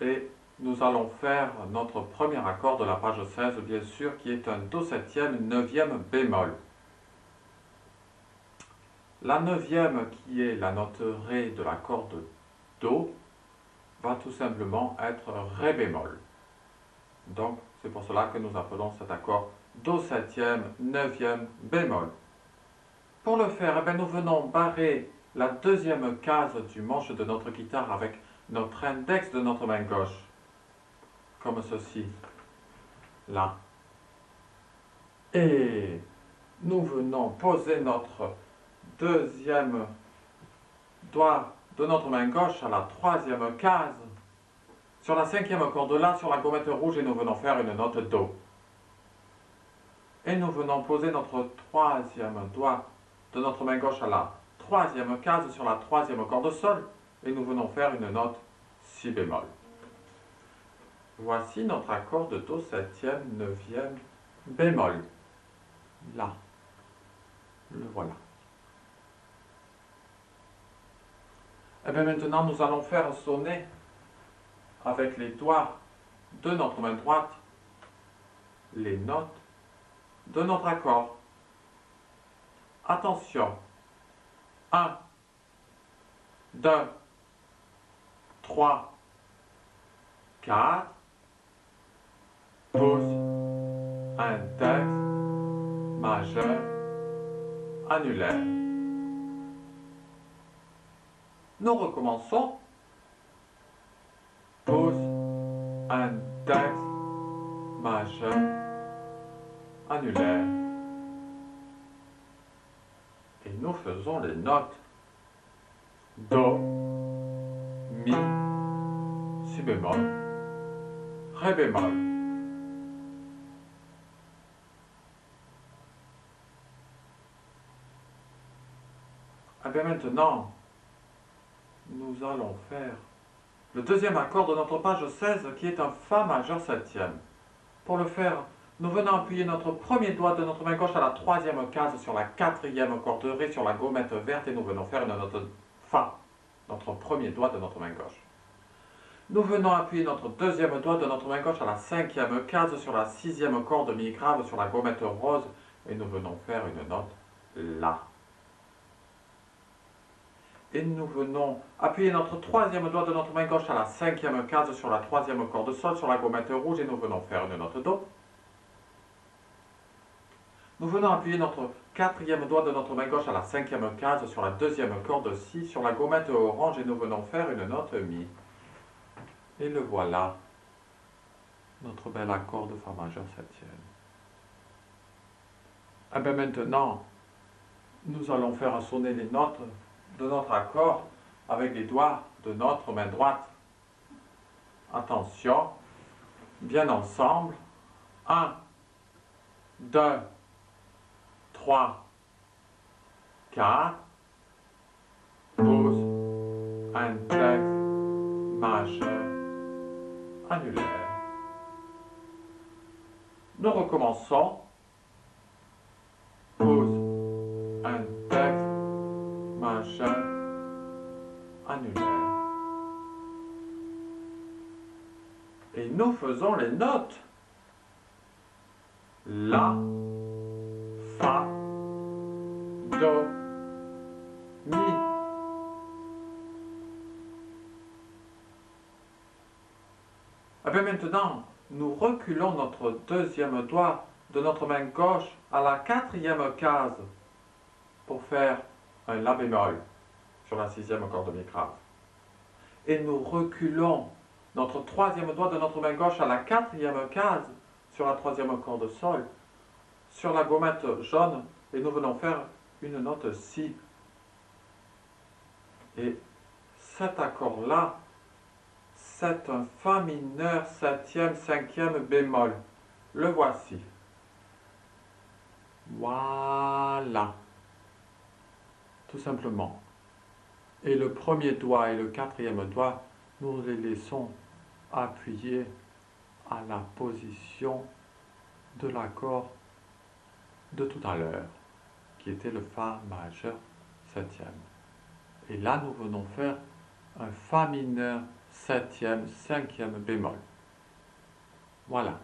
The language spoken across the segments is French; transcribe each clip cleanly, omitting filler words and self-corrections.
Et nous allons faire notre premier accord de la page 16, bien sûr, qui est un Do septième, neuvième bémol. La neuvième, qui est la note Ré de l'accord de Do, va tout simplement être Ré bémol. Donc, c'est pour cela que nous appelons cet accord Do septième, neuvième bémol. Pour le faire, nous venons barrer la deuxième case du manche de notre guitare avec notre index de notre main gauche, comme ceci, là. Et nous venons poser notre deuxième doigt de notre main gauche à la troisième case, sur la cinquième corde là, sur la gommette rouge, et nous venons faire une note Do. Et nous venons poser notre troisième doigt de notre main gauche à la troisième case sur la troisième corde Sol, et nous venons faire une note Si bémol. Voici notre accord de Do septième, neuvième bémol. Là. Le voilà. Et bien maintenant, nous allons faire sonner avec les doigts de notre main droite les notes de notre accord. Attention. 1, 2, 3, 4. Pouce, index, majeur, annulaire. Nous recommençons. Pouce, index, majeur, annulaire. Et nous faisons les notes Do, Mi, Si bémol, Ré bémol. Et bien maintenant, nous allons faire le deuxième accord de notre page 16 qui est un Fa majeur septième. Pour le faire, nous venons appuyer notre premier doigt de notre main gauche à la troisième case sur la quatrième corde Ré sur la gommette verte et nous venons faire une note Fa, notre premier doigt de notre main gauche. Nous venons appuyer notre deuxième doigt de notre main gauche à la cinquième case sur la sixième corde Mi grave sur la gommette rose et nous venons faire une note La. Et nous venons appuyer notre troisième doigt de notre main gauche à la cinquième case sur la troisième corde Sol sur la gommette rouge et nous venons faire une note Do. Nous venons appuyer notre quatrième doigt de notre main gauche à la cinquième case sur la deuxième corde Si sur la gommette orange et nous venons faire une note Mi. Et le voilà, notre bel accord de Fa majeur septième. Et bien maintenant, nous allons faire sonner les notes de notre accord avec les doigts de notre main droite. Attention, bien ensemble. 1, 2, 3, 4. Pouce, index, majeur, annulaire. Nous recommençons. Pouce, index, majeur, annulaire. Et nous faisons les notes. La, Fa, Do, Mi. Et bien maintenant, nous reculons notre deuxième doigt de notre main gauche à la quatrième case pour faire un La bémol sur la sixième corde Mi grave. Et nous reculons notre troisième doigt de notre main gauche à la quatrième case sur la troisième corde Sol, sur la gommette jaune, et nous venons faire une note Si. Et cet accord-là, c'est un Fa mineur septième, cinquième bémol. Le voici. Voilà. Tout simplement. Et le premier doigt et le quatrième doigt, nous les laissons appuyer à la position de l'accord de tout à l'heure, qui était le Fa majeur septième. Et là, nous venons faire un Fa mineur septième, cinquième bémol. Voilà.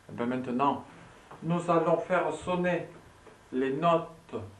Et bien maintenant, nous allons faire sonner les notes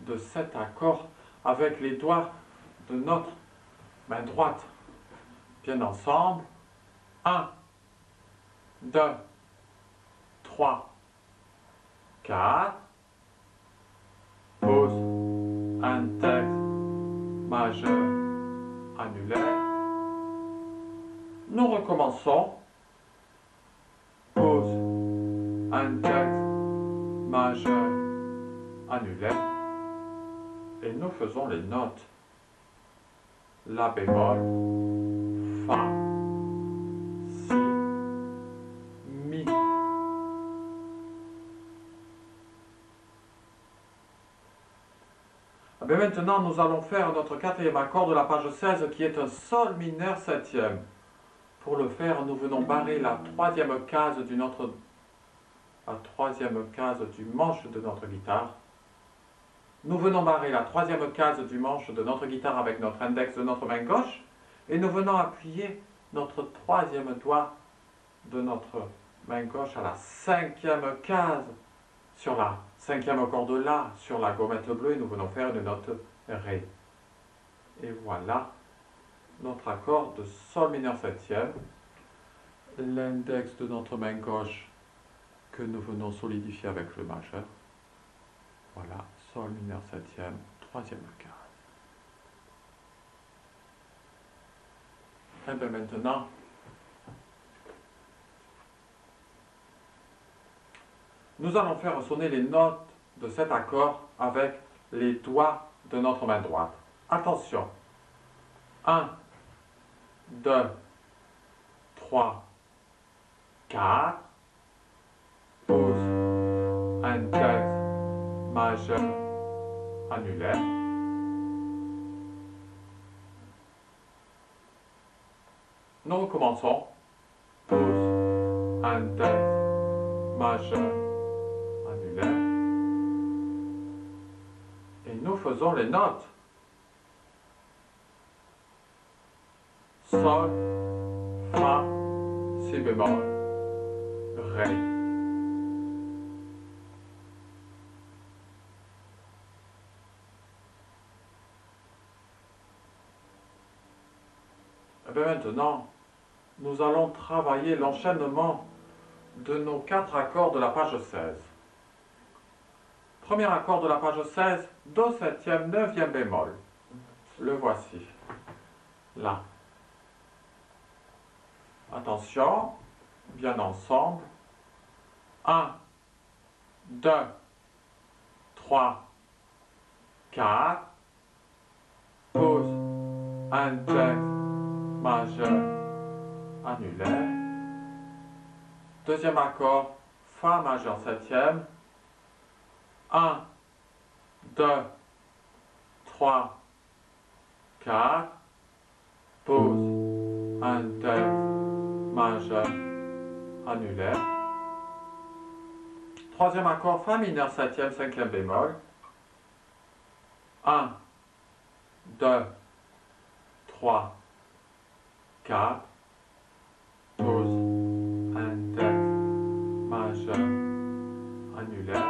de cet accord avec les doigts de notre main droite. Bien ensemble. 1, 2, 3, 4. Pause. Un texte majeur annulaire. Nous recommençons. Pause. Un texte majeur annulaire. Et nous faisons les notes. La bémol, Fa, Si, Mi. Et bien maintenant, nous allons faire notre quatrième accord de la page 16 qui est un Sol mineur septième. Pour le faire, nous venons barrer la troisième case du manche de notre guitare. Nous venons barrer la troisième case du manche de notre guitare avec notre index de notre main gauche et nous venons appuyer notre troisième doigt de notre main gauche à la cinquième case sur la cinquième corde La sur la gommette bleue et nous venons faire une note Ré. Et voilà notre accord de Sol mineur septième. L'index de notre main gauche que nous venons solidifier avec le majeur. Voilà, Sol mineur septième, troisième case. Et bien maintenant, nous allons faire sonner les notes de cet accord avec les doigts de notre main droite. Attention. 1, 2, 3, 4. Pause. Un texte majeur annulaire. Nous recommençons. Pause. Un texte majeur annulaire. Et nous faisons les notes. Sol, Fa, Si bémol, Ré. Et bien maintenant, nous allons travailler l'enchaînement de nos 4 accords de la page 16. Premier accord de la page 16, Do septième, neuvième bémol. Le voici. Là. Attention, bien ensemble. 1, 2, 3, 4. Pause. Un texte majeur annulaire. Deuxième accord, Fa majeur septième. 1, 2, 3, 4. Pause. Un texte majeur annulaire. Troisième accord, Fa mineur septième, cinquième bémol. 1, 2, 3, 4. Pause. Un texte majeur annulaire.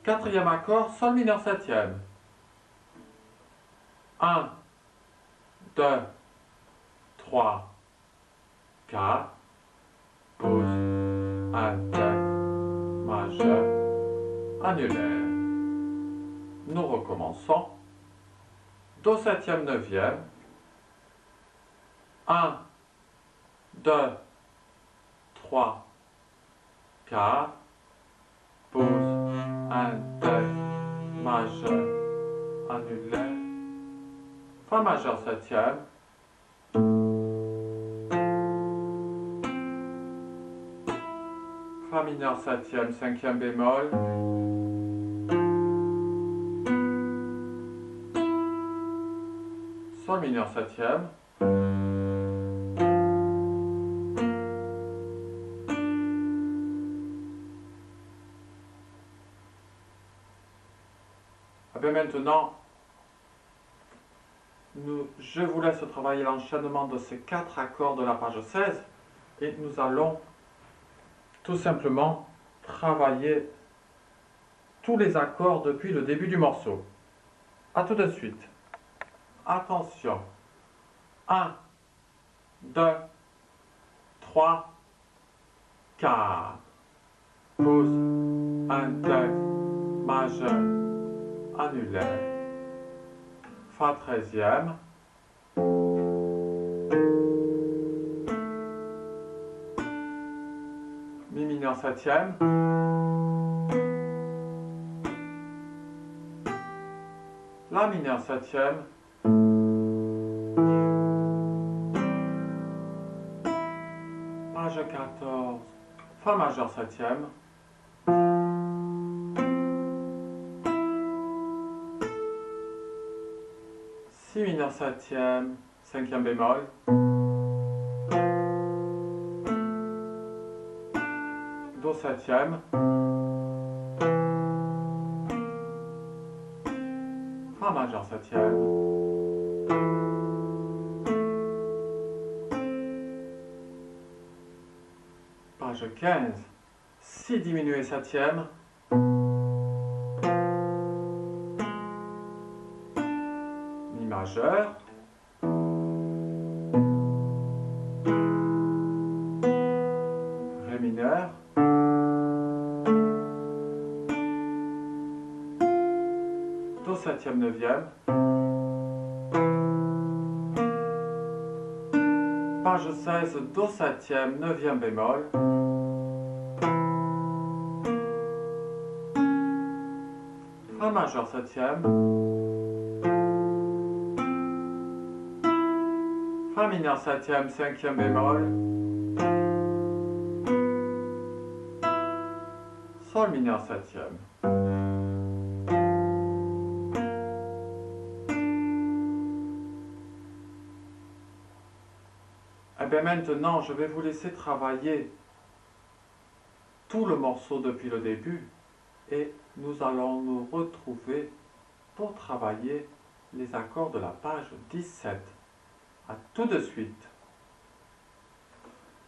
Quatrième accord, Sol mineur septième. 1, 2, 3, 4. Pause. Un texte majeur annulaire. Nous recommençons. Do septième, neuvième. 1, 2, 3, 4. Pause. Un texte majeur annulaire. Fa majeur septième. Fa mineur septième, cinquième bémol. Sol mineur septième. Et bien maintenant, je vous laisse travailler l'enchaînement de ces 4 accords de la page 16 et nous allons tout simplement travailler tous les accords depuis le début du morceau. A tout de suite. Attention. 1, 2, 3, 4. Pause, index, majeur, annulaire. Fa 13e. Mi mineur 7e. La mineur 7e. Page 14. Fa majeur 7e. Si mineur 7e, 5e bémol. Do 7e. Fa majeur 7e. Page 15. Si diminué 7e. Mi majeur. Ré mineur. Do 7e 9e. Page 16, Do 7e 9e bémol. Fa majeur 7e. Fa mineur 7e 5e bémol. Sol mineur 7e. Et bien maintenant, je vais vous laisser travailler tout le morceau depuis le début et nous allons nous retrouver pour travailler les accords de la page 17. A tout de suite.